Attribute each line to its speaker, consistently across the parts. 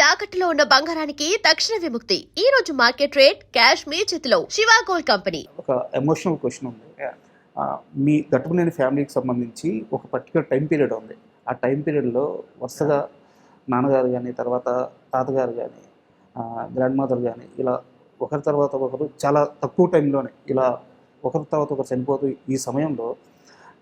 Speaker 1: తాకట్టులో ఉన్న బంగారానికి తక్షణ విముక్తి. ఈ రోజు మార్కెట్ రేట్ క్యాష్ మీ చేతిలో. Shiva gold company.
Speaker 2: ఒక ఎమోషనల్ క్వశ్చన్ ఉంది. మీ గట్టుకునేని ఫ్యామిలీకి సంబంధించి ఒక పర్టికులర్ టైం పీరియడ్ ఉంది. ఆ టైం పీరియడ్లో వరుసగా నాన్నగారు కానీ, తర్వాత తాతగారు కానీ, గ్రాండ్ మదర్ కానీ, ఇలా ఒకరి తర్వాత ఒకరు చాలా తక్కువ టైంలోనే ఇలా ఒకరి తర్వాత ఒకరు చనిపోతూ ఈ సమయంలో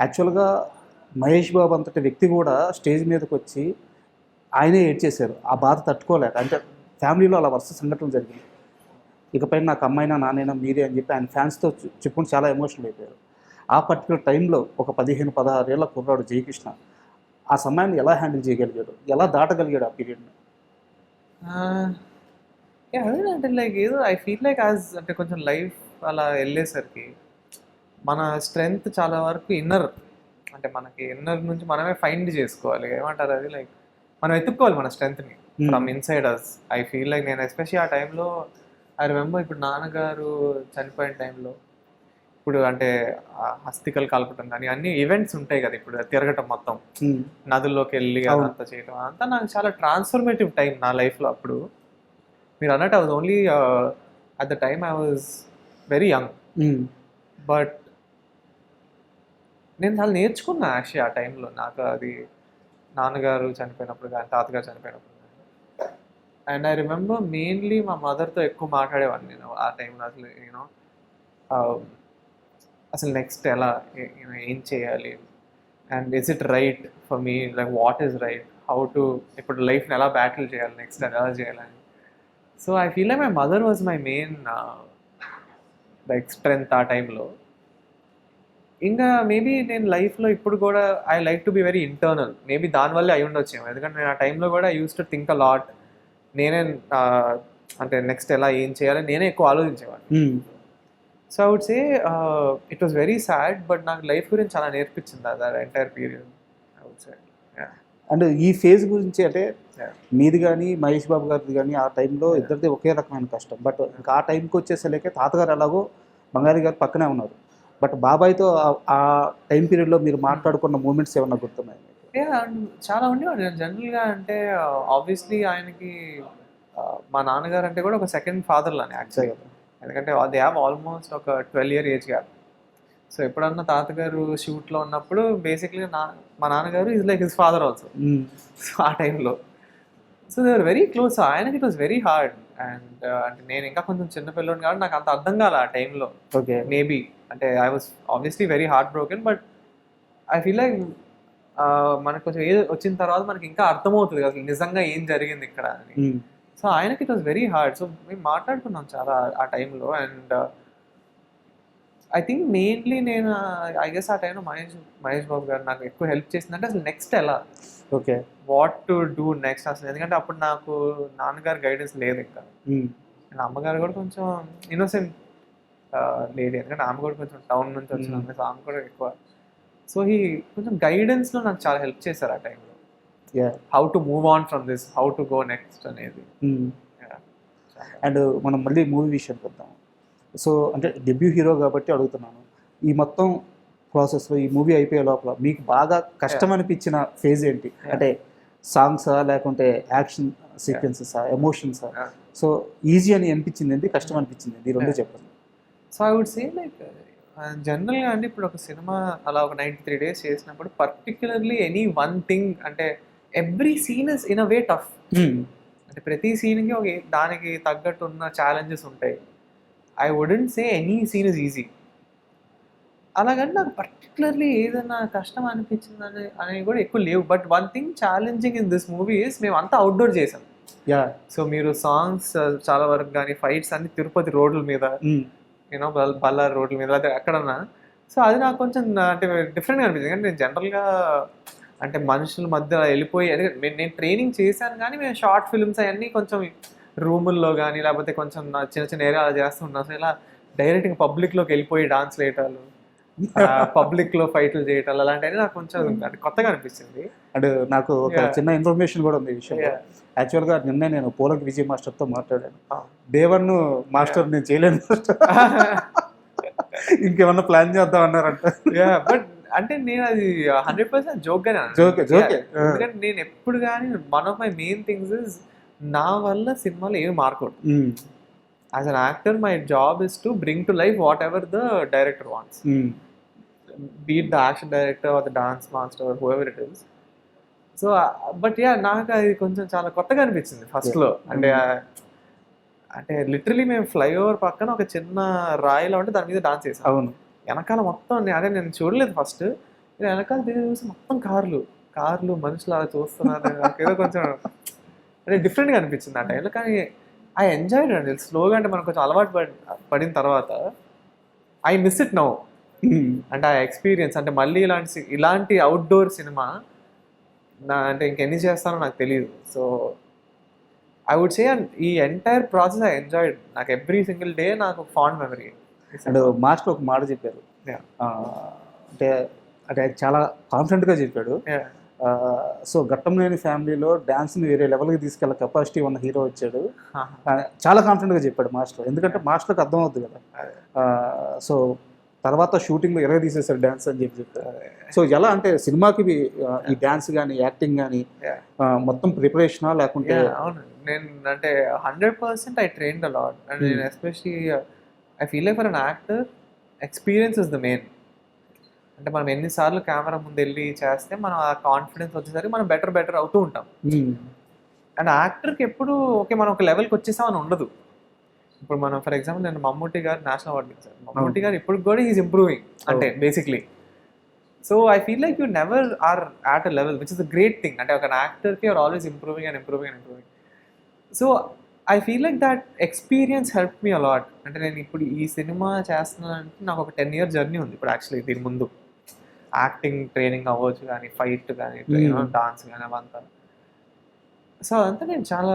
Speaker 2: యాక్చువల్గా మహేష్ బాబు అంతటి వ్యక్తి కూడా స్టేజ్ మీదకి వచ్చి ఆయనే ఏడ్చేశారు. ఆ బాధ తట్టుకోలేక, అంటే ఫ్యామిలీలో అలా వరుస సంఘటనలు జరిగింది. ఇకపై నాకు అమ్మాయినా నాన్నైనా మీరే అని చెప్పి ఆయన ఫ్యాన్స్తో చెప్పుకుని చాలా ఎమోషనల్ అయిపోయారు. ఆ పర్టికులర్ టైంలో ఒక 15-16 ఏళ్ల కుర్రాడు జయకృష్ణ ఆ సమయాన్ని ఎలా హ్యాండిల్ చేయగలిగాడు, ఎలా దాటగలిగాడు ఆ పీరియడ్ని?
Speaker 3: అదేనంటే లైక్ ఏదో ఐ ఫీల్ లైక్ అంటే కొంచెం లైఫ్ అలా వెళ్ళేసరికి మన స్ట్రెంగ్త్ చాలా వరకు ఇన్నర్, అంటే మనకి ఇన్నర్ నుంచి మనమే ఫైండ్ చేసుకోవాలి. ఏమంటారు అది, లైక్ మనం ఎత్తుక్కోవాలి మన స్ట్రెంగ్త్ని from inside us. I feel like నేను ఎస్పెషల్లీ ఆ టైంలో ఐ రిమెంబర్ ఇప్పుడు నాన్నగారు చనిపోయిన టైంలో ఇప్పుడు అంటే హస్తికలు కలపటం కానీ అన్ని ఈవెంట్స్ ఉంటాయి కదా, ఇప్పుడు తిరగటం మొత్తం నదుల్లోకి వెళ్ళి అదంతా చేయటం అంతా నాకు చాలా ట్రాన్స్ఫర్మేటివ్ టైం నా లైఫ్లో. అప్పుడు మీరు అన్నట్టు I was only at the time I was very young, but నేను చాలా నేర్చుకున్నా యాక్చువల్లీ ఆ టైంలో. నాకు అది నాన్నగారు చనిపోయినప్పుడు కానీ తాతగారు చనిపోయినప్పుడు కానీ. అండ్ ఐ రిమెంబర్ మెయిన్లీ మా మదర్తో ఎక్కువ మాట్లాడేవాడిని నేను ఆ టైంలో. అసలు యూనో అసలు నెక్స్ట్ ఎలా ఏం చేయాలి, and is it right for me, like what is right, how to ఇప్పుడు లైఫ్ని ఎలా బ్యాటిల్ చేయాలి, నెక్స్ట్ ఎలా చేయాలని. So I feel like my mother was my main like strength ఆ టైంలో. ఇంకా మేబీ నేను లైఫ్లో ఇప్పుడు కూడా I like to be very internal, maybe దానివల్లే అయి ఉండొచ్చేమో. ఎందుకంటే నేను ఆ టైంలో కూడా use to think a lot. నేనే అంటే నెక్స్ట్ ఎలా ఏం చేయాలి నేనే ఎక్కువ ఆలోచించేవాడిని. So I would say it was very sad, but నాకు లైఫ్ గురించి చాలా నేర్పించింది అది entire period I would say.
Speaker 2: And ఈ ఫేజ్ గురించి అంటే మీది కానీ మహేష్ బాబు గారిది కానీ ఆ టైంలో ఇద్దరిది ఒకే రకమైన కష్టం. బట్ ఇంకా ఆ టైంకి వచ్చేసరికి తాతగారు ఎలాగో బంగారి గారు పక్కనే ఉన్నారు. బట్ బాబాయ్తో ఆ టైం పీరియడ్లో మీరు మాట్లాడుకున్న మూమెంట్స్ ఏమన్నా గుర్తున్నాయి?
Speaker 3: చాలా ఉండేవాడు జనరల్గా. అంటే ఆబ్వియస్లీ ఆయనకి మా నాన్నగారు అంటే కూడా ఒక సెకండ్ ఫాదర్ లానే యాక్చువల్గా. ఎందుకంటే దే హ్యావ్ ఆల్మోస్ట్ ఒక 12 year ఏజ్ గ్యాప్. సో ఎప్పుడన్నా తాతగారు షూట్లో ఉన్నప్పుడు బేసిక్లీ మా నాన్నగారు is like his father also. So ఆ టైంలో so they are very close. ఆయనకి it was very hard. And అంటే నేను ఇంకా కొంచెం చిన్నపిల్లని కాబట్టి నాకు అంత అర్థం కాలే ఆ టైంలో.
Speaker 2: ఓకే,
Speaker 3: మేబీ అంటే I was obviously very heart broken, but I feel like మనకు కొంచెం ఏజ్ వచ్చిన తర్వాత మనకి ఇంకా అర్థమవుతుంది అసలు నిజంగా ఏం జరిగింది ఇక్కడ అని. సో ఆయనకి it was very hard. So మేము మాట్లాడుకున్నాం చాలా ఆ టైంలో. అండ్ ఐ థింక్ మెయిన్లీ నేను ఐ గెస్ ఆ టైంలో మహేష్ బాబు గారు నాకు ఎక్కువ హెల్ప్ చేసిందంటే అసలు నెక్స్ట్ ఎలా,
Speaker 2: okay,
Speaker 3: what to do next అసలు. ఎందుకంటే అప్పుడు నాకు నాన్నగారు గైడెన్స్ లేదు ఇంకా. అండ్ అమ్మగారు కూడా కొంచెం ఇన్నోసెంట్ లేదు, ఎందుకంటే ఆమె కూడా కొంచెం టౌన్ నుంచి వచ్చిన, సో ఆమె కూడా ఎక్కువ. సో ఈ కొంచెం గైడెన్స్లో నాకు చాలా హెల్ప్ చేశారు ఆ టైంలో. How to move on from this, how to go next అనేది.
Speaker 2: అండ్ మనం మళ్ళీ మూవీ విషయానికి వద్దాం. సో అంటే డెబ్యూ హీరో కాబట్టి అడుగుతున్నాను, ఈ మొత్తం ప్రాసెస్లో ఈ మూవీ అయిపోయే లోపల మీకు బాగా కష్టం అనిపించిన ఫేజ్ ఏంటి? అంటే సాంగ్సా, లేకుంటే యాక్షన్ సీక్వెన్సెసా, ఎమోషన్సా? సో ఈజీ అని అనిపించింది ఏంటి, కష్టం అనిపించింది ఏంటి, ఈ రెండు చెప్పండి.
Speaker 3: So I would say like జనరల్గా అండి ఇప్పుడు ఒక సినిమా అలా ఒక 93 days చేసినప్పుడు పర్టికులర్లీ ఎనీ వన్ థింగ్, అంటే every scene is in a way tough. అంటే ప్రతి సీన్కి ఒక దానికి తగ్గట్టు ఉన్న ఛాలెంజెస్ ఉంటాయి. I wouldn't say any scene is easy. అలాగని నాకు పర్టికులర్లీ ఏదైనా కష్టం అనిపించింది అనేవి కూడా ఎక్కువ లేవు. But one thing challenging in this movie is మేము అంతా అవుట్డోర్ చేసాం. సో మీరు సాంగ్స్ చాలా వరకు కానీ ఫైట్స్ అన్ని తిరుపతి రోడ్ల మీద, యూనో బల్లారి రోడ్ల మీద, లేదా ఎక్కడన్నా. సో అది నాకు కొంచెం అంటే డిఫరెంట్గా అనిపించింది. ఎందుకంటే నేను జనరల్గా అంటే మనుషుల మధ్య వెళ్ళిపోయి నేను ట్రైనింగ్ చేశాను, కానీ మేము షార్ట్ ఫిల్మ్స్ అవన్నీ కొంచెం రూముల్లో కానీ లేకపోతే కొంచెం చిన్న చిన్న ఏరియాలో చేస్తుంటాం. సో ఇలా డైరెక్ట్గా పబ్లిక్లోకి వెళ్ళిపోయి డాన్స్ వేయటాలు, పబ్లిక్లో ఫైట్లు చేయటాలు అలాంటివి నాకు కొంచెం అంటే కొత్తగా అనిపించింది.
Speaker 2: అండ్ నాకు ఒక చిన్న ఇన్ఫర్మేషన్ కూడా ఉంది ఈ విషయంలో. యాక్చువల్గా నిన్నే నేను పోలక్ విజయ్ మాస్టర్తో మాట్లాడాను. దేవన్ మాస్టర్ నేను చేయలేను మాస్టర్, ఇంకేమన్నా ప్లాన్ చేద్దాం అన్నారంట.
Speaker 3: బట్ అంటే నేను అది 100% జోక్గానే. ఎందుకంటే నేను ఎప్పుడు కానీ one of my main things is నా వల్ల సినిమాలో ఏమి మారకూడదు. As an actor my job is to bring to life whatever the director wants, be it the action director or the dance master or whoever it is. So but yeah, నాకు అది కొంచెం చాలా కొత్తగా అనిపించింది ఫస్ట్లో. అంటే లిటరలీ మేము flyover పక్కన ఒక చిన్న రాయిలో ఉంటే దాని మీద డాన్స్ చేసాం.
Speaker 2: అవును.
Speaker 3: వెనకాల మొత్తం అదే నేను చూడలేదు ఫస్ట్. వెనకాల తిరిగి చూసి మొత్తం కార్లు మనుషులు అలా చూస్తున్నారు. నాకేదో కొంచెం అంటే డిఫరెంట్గా అనిపించింది ఆ టైంలో. కానీ ఐ ఎంజాయ్డ్ అండి స్లోగా. అంటే మనం కొంచెం అలవాటు పడిన తర్వాత ఐ మిస్ ఇట్ నౌ. అంటే ఆ ఎక్స్పీరియన్స్, అంటే మళ్ళీ ఇలాంటి అవుట్డోర్ సినిమా అంటే ఇంకెన్ని చేస్తానో నాకు తెలియదు. సో ఐ వుడ్ సే ఈ ఎంటైర్ ప్రాసెస్ ఐ ఎంజాయ్డ్. నాకు ఎవ్రీ సింగిల్ డే నాకు ఫాండ్ మెమరీ.
Speaker 2: అండ్ మాస్టర్ ఒక మాట చెప్పారు, అంటే అంటే చాలా కాన్ఫిడెంట్గా చెప్పాడు. సో ఘట్టంనేని ఫ్యామిలీలో డ్యాన్స్ని వేరే లెవెల్కి తీసుకెళ్ళే కెపాసిటీ ఉన్న హీరో వచ్చాడు. చాలా కాన్ఫిడెంట్గా చెప్పాడు మాస్టర్, ఎందుకంటే మాస్టర్కి అర్థమవుతుంది కదా. సో తర్వాత షూటింగ్లో ఎరగ తీసేసారు డ్యాన్స్ అని చెప్పారు. సో ఎలా అంటే సినిమాకి ఈ డ్యాన్స్ కానీ యాక్టింగ్ కానీ మొత్తం ప్రిపరేషనా లేకుంటే?
Speaker 3: అవును, నేను అంటే 100% I trained a lot. And నేను especially I feel like for an actor experience is the main. అంటే మనం ఎన్నిసార్లు కెమెరా ముందు వెళ్ళి చేస్తే మనం ఆ కాన్ఫిడెన్స్ వచ్చేసరికి మనం బెటర్ అవుతూ ఉంటాం. అండ్ యాక్టర్కి ఎప్పుడు ఓకే మనం ఒక లెవెల్కి వచ్చేసామని ఉండదు. ఇప్పుడు మనం ఫర్ ఎగ్జాంపుల్ నేను మమ్మూటి గారు నేషనల్ అవార్డు ఇచ్చారు. మమ్మూటి గారు ఇప్పుడు కూడా ఈజ్ ఇంప్రూవింగ్ అంటే basically. So I feel like you never are at a level which is a great thing. అంటే ఒక యాక్టర్కి are always improving. So I feel like that experience help me a lot. అంటే నేను ఇప్పుడు ఈ సినిమా చేస్తున్నానంటే నాకు ఒక 10 year జర్నీ ఉంది ఇప్పుడు. యాక్చువల్లీ దీని ముందు యాక్టింగ్ ట్రైనింగ్ అవ్వచ్చు కానీ, ఫైట్ కానీ, డాన్స్ కానీ అవంతా. సో అదంతా నేను చాలా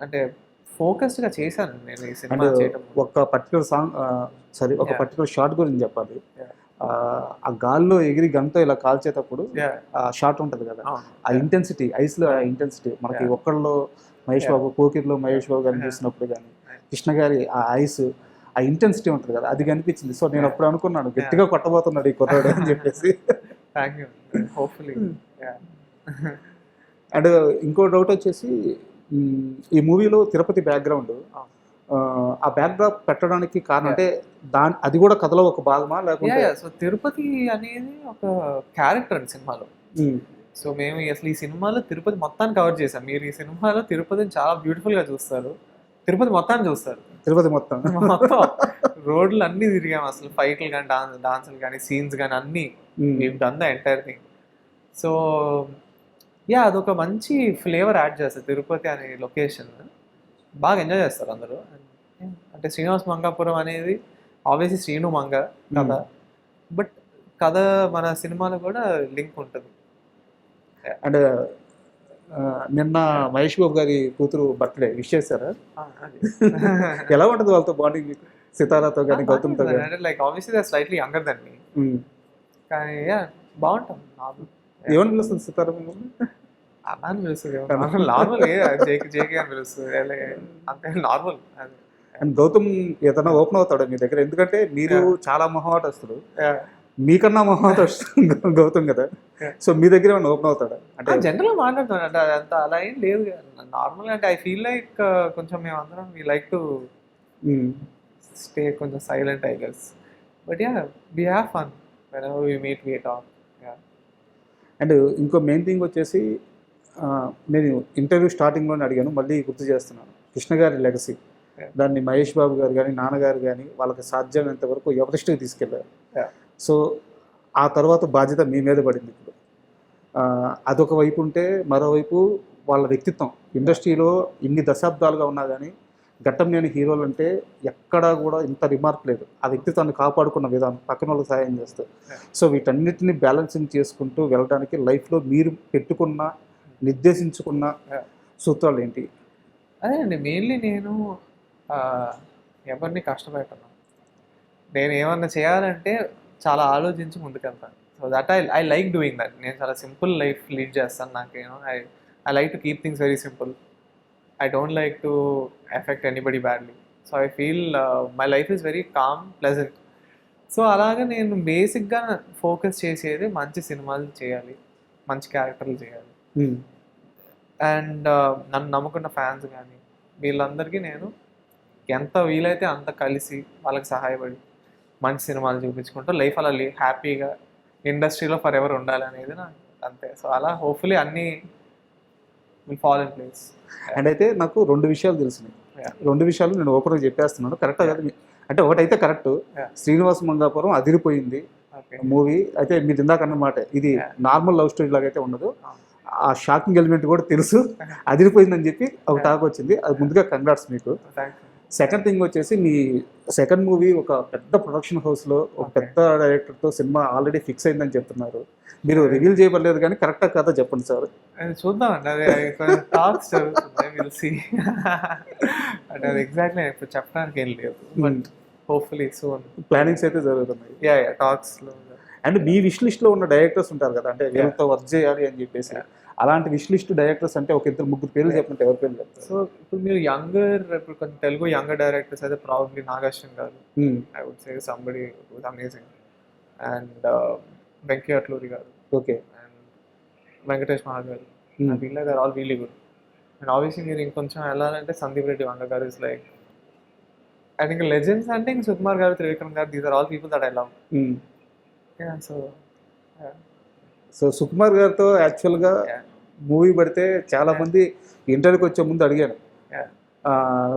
Speaker 3: అంటే ఫోకస్డ్గా చేశాను నేను ఈ సినిమా చేయడం.
Speaker 2: ఒక పర్టికులర్ సాంగ్ ఒక పర్టికులర్ షాట్ గురించి చెప్పాలి. ఆ గాల్లో ఎగిరి గంతో ఇలా కాల్చేటప్పుడు ఆ షాట్ ఉంటుంది కదా, ఆ ఇంటెన్సిటీ, ఐస్లో ఆ ఇంటెన్సిటీ మనకి ఒక్కళ్ళు మహేష్ బాబు, పోకిర్లో మహేష్ బాబు గారిని చూసినప్పుడు కానీ, కృష్ణ గారి ఆ ఐస్, ఆ ఇంటెన్సిటీ ఉంటుంది కదా, అది కనిపించింది. సో నేను అప్పుడు అనుకున్నాను గట్టిగా కొట్టబోతున్నాడు ఈ కుర్రాడు అని చెప్పేసి.
Speaker 3: Thank you, hopefully.
Speaker 2: అండ్ ఇంకో డౌట్ వచ్చేసి, ఈ మూవీలో తిరుపతి బ్యాక్గ్రౌండ్, ఆ బ్యాక్డ్రాప్ పెట్టడానికి కారణం అంటే అది కూడా కథలో ఒక భాగమా లేకుంటే?
Speaker 3: సో తిరుపతి అనేది ఒక క్యారెక్టర్ అండి సినిమాలో. సో మేము అసలు ఈ సినిమాలో తిరుపతి మొత్తాన్ని కవర్ చేసాం. మీరు ఈ సినిమాలో తిరుపతిని చాలా బ్యూటిఫుల్గా చూస్తారు, తిరుపతి మొత్తాన్ని చూస్తారు.
Speaker 2: తిరుపతి మొత్తం
Speaker 3: రోడ్లు అన్నీ తిరిగాము అసలు, ఫైట్లు కానీ, డాన్సులు కానీ, సీన్స్ కానీ అన్నీ done the entire thing. So yeah, అదొక మంచి ఫ్లేవర్ యాడ్ చేస్తారు. తిరుపతి అనే లొకేషన్ బాగా ఎంజాయ్ చేస్తారు అందరూ. అంటే శ్రీనివాస్ మంగాపురం అనేది ఆబ్వియస్లీ శ్రీను మంగ కథ, బట్ కథ మన సినిమాలో కూడా లింక్ ఉంటుంది.
Speaker 2: అండ్ నిన్న మహేష్ బాబు గారి కూతురు బర్త్డే విష్ చేశారా? ఎలా ఉంటుంది వాళ్ళతో బాండింగ్ మీకు, సితారాతో కానీ గౌతమ్తో కానీ?
Speaker 3: అంటే like obviously they are slightly younger than me, కానీ బాగుంటాం.
Speaker 2: ఏమని పిలుస్తుంది సితారా?
Speaker 3: అలా అని పిలుస్తుంది, నార్మల్ జేకే అని పిలుస్తుంది, అంతే నార్మల్.
Speaker 2: అండ్ గౌతమ్ ఏదైనా ఓపెన్ అవుతాడు మీ దగ్గర, ఎందుకంటే మీరు చాలా మొహమాటస్తుడు, మీకన్నా మొహమాటస్తుడు గౌతమ్ కదా. సో మీ దగ్గర ఏమైనా ఓపెన్ అవుతాడా?
Speaker 3: అంటే జనరల్గా మాట్లాడుతాడు, అంటే అదంతా అలా ఏం లేదు నార్మల్. అంటే ఐ ఫీల్ లైక్ కొంచెం మేమందరం వీ లైక్ టు స్టే కొంచెం silent I guess, but yeah we have fun whenever we meet we talk.
Speaker 2: And ఇంకో మెయిన్ థింగ్ వచ్చేసి, నేను ఇంటర్వ్యూ స్టార్టింగ్లోనే అడిగాను, మళ్ళీ గుర్తు చేస్తున్నాను, కృష్ణ గారి లెగసీ, దాన్ని మహేష్ బాబు గారు కానీ, నాన్నగారు కానీ వాళ్ళకి సాధ్యమైనంత వరకు ఎవరిస్ట్కి తీసుకెళ్ళారు. సో ఆ తర్వాత బాధ్యత మీ మీద పడింది ఇప్పుడు. అదొక వైపు ఉంటే, మరోవైపు వాళ్ళ వ్యక్తిత్వం ఇండస్ట్రీలో ఇన్ని దశాబ్దాలుగా ఉన్నా కానీ ఘట్టంనేని హీరోలు అంటే ఎక్కడా కూడా ఇంత రిమార్క్ లేదు. ఆ వ్యక్తిత్వాన్ని కాపాడుకున్న విధానం, పక్కన వాళ్ళకి సహాయం చేస్తూ. సో వీటన్నిటిని బ్యాలెన్సింగ్ చేసుకుంటూ వెళ్ళడానికి లైఫ్లో మీరు పెట్టుకున్న, నిర్దేశించుకున్న సూత్రాలు ఏంటి?
Speaker 3: అదే అండి, మెయిన్లీ నేను ఎవరిని కష్టపెట్టను. నేను ఏమన్నా చేయాలంటే చాలా ఆలోచించి ముందుకెళ్తాను. So that I like doing that. నేను చాలా సింపుల్ లైఫ్ లీడ్ చేస్తాను. నాకేమో I like to keep things very simple. I don't like to affect anybody badly. So I feel my life is very calm, pleasant. So అలాగే నేను బేసిక్గా focus చేసేది మంచి సినిమాలు చేయాలి, మంచి క్యారెక్టర్లు చేయాలి. అండ్ నన్ను నమ్ముకున్న ఫ్యాన్స్ కానీ వీళ్ళందరికీ నేను ఎంత వీలైతే అంత కలిసి వాళ్ళకి సహాయపడి మంచి సినిమాలు చూపించుకుంటూ లైఫ్ అలా హ్యాపీగా ఇండస్ట్రీలో ఫర్ ఎవర్ ఉండాలి అనేది నాకు అంతే. సో అలా హోప్ఫుల్లీ అన్నీ will fall in place.
Speaker 2: And అయితే నాకు 2 విషయాలు తెలిసినాయి. 2 విషయాలు నేను ఓపెన్గా చెప్పేస్తున్నాను. కరెక్టా కదా? అంటే ఒకటైతే కరెక్ట్, శ్రీనివాస్ మంగాపురం అదిరిపోయింది
Speaker 3: ఓకే.
Speaker 2: మూవీ. అయితే మీరు ఇందాక అన్నమాట ఇది నార్మల్ లవ్ స్టోరీ లాగా అయితే ఉండదు, ఆ షాకింగ్ ఎలిమెంట్ కూడా తెలుసు, అదిరిపోయిందని చెప్పి ఒక టాక్ వచ్చింది. అది ముందుగా కంగ్రాట్స్ మీకు.
Speaker 3: Thank you.
Speaker 2: సెకండ్ థింగ్ వచ్చేసి మీ సెకండ్ మూవీ ఒక పెద్ద ప్రొడక్షన్ హౌస్లో ఒక పెద్ద డైరెక్టర్తో సినిమా ఆల్రెడీ ఫిక్స్ అయిందని చెప్తున్నారు. మీరు రివీల్ చేయబడలేదు కానీ కరెక్టా కథ చెప్పండి సార్.
Speaker 3: అది చూద్దామండి, అది టాక్స్ జరుగుతుంది, విల్ సీ. అంటే అది ఎగ్జాక్ట్లీ ఇప్పుడు చెప్పడానికి ఏం లేదు, బట్ హోప్ఫుల్లీ సూన్
Speaker 2: ప్లానింగ్స్ అయితే జరుగుతున్నాయి.
Speaker 3: యా టాక్స్లో.
Speaker 2: అండ్ మీ విష్ లిస్ట్లో ఉన్న డైరెక్టర్స్ ఉంటారు కదా, అంటే వీళ్ళతో వర్క్ చేయాలి అని చెప్పేసి, అలాంటి విష్ లిస్ట్ డైరెక్టర్స్ అంటే ఒక 2-3 పేర్లు చెప్పంటే ఎవరి పేర్లు చెప్తారు?
Speaker 3: సో ఇప్పుడు మీరు ఇప్పుడు కొంచెం తెలుగు యంగర్ డైరెక్టర్స్ అయితే probably Nagarjuna garu, I would say somebody was amazing. And Venky Atluri garu,
Speaker 2: okay,
Speaker 3: and Venkatesh Maha garu, వీళ్ళ గారు all really good. And obviously మీరు ఇంకొంచెం వెళ్ళాలంటే Sandeep Reddy Vanga garu is like I think legends. అంటే ఇంక Sukumar garu, Trivikram garu, these are all people that I love.
Speaker 2: So Sukumar గారితో యాక్చువల్గా మూవీ పడితే చాలా మంది ఇంటర్వ్యూకి వచ్చే ముందు అడిగాను.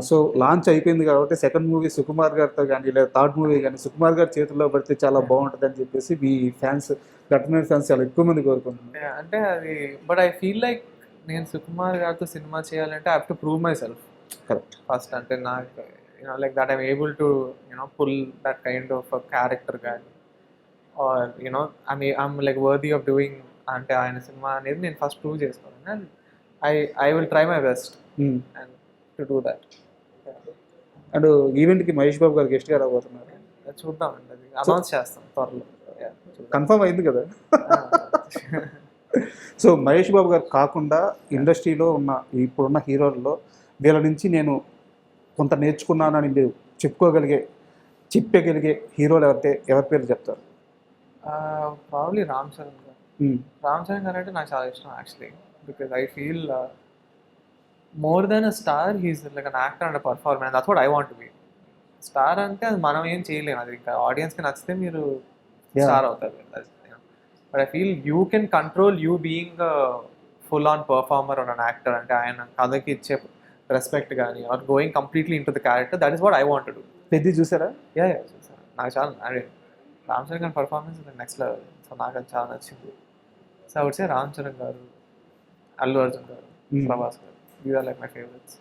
Speaker 2: సో లాంచ్ అయిపోయింది కాబట్టి సెకండ్ మూవీ సుకుమార్ గారితో కానీ లేదా థర్డ్ మూవీ కానీ సుకుమార్ గారి చేతుల్లో పడితే చాలా బాగుంటుంది అని చెప్పేసి మీ ఫ్యాన్స్, గట్టిన ఫ్యాన్స్ చాలా ఎక్కువ మంది కోరుకుంటున్నారు.
Speaker 3: అంటే అది, బట్ ఐ ఫీల్ లైక్ నేను సుకుమార్ గారితో సినిమా చేయాలంటే I have to prove myself
Speaker 2: correct
Speaker 3: first. అంటే నాకు like that I'm able to pull that kind of character కానీ, or I'm like worthy of doing అంటే ఆయన సినిమా అనేది నేను ఫస్ట్ ప్రూవ్ చేసుకోవాలి. And I will try my best and to do that.
Speaker 2: And ఈవెంట్కి మహేష్ బాబు గారు గెస్ట్ గా రాబోతున్నారు,
Speaker 3: చూద్దామండి, అది అనౌన్స్ చేస్తాం త్వరలో.
Speaker 2: కన్ఫర్మ్ అయింది కదా? సో మహేష్ బాబు గారు కాకుండా ఇండస్ట్రీలో ఉన్న ఇప్పుడున్న హీరోల్లో వీళ్ళ నుంచి నేను కొంత నేర్చుకున్నానని మీరు చెప్పగలిగే హీరోలు ఎవరి పేరు చెప్తారు?
Speaker 3: ప్రాబ్లీ రామ్ చరణ్ గారు. రామ్ చరణ్ గారు అంటే నాకు చాలా ఇష్టం actually, because I feel more than a star he's like an actor and performer, and that's what I want to be. Star అంటే అది మనం ఏం చేయలేము, అది ఇంకా ఆడియన్స్కి నచ్చితే మీరు స్టార్ అవుతారు. But I feel you can control you being full on performer on an actor. అంటే ఆయన కథకి ఇచ్చే రెస్పెక్ట్ కానీ, or going completely into the character, that is what I want to do.
Speaker 2: పెద్ద చూసారా?
Speaker 3: యా చూసాను, నాకు చాలా అదే రామ్ చరణ్ గారి పర్ఫార్మెన్స్ నెక్స్ట్ లెవెల్. సో నాకు అది చాలా నచ్చింది. So I would say Ram Charan garu, Allu Arjun garu, Prabhas garu, these are like my favourites.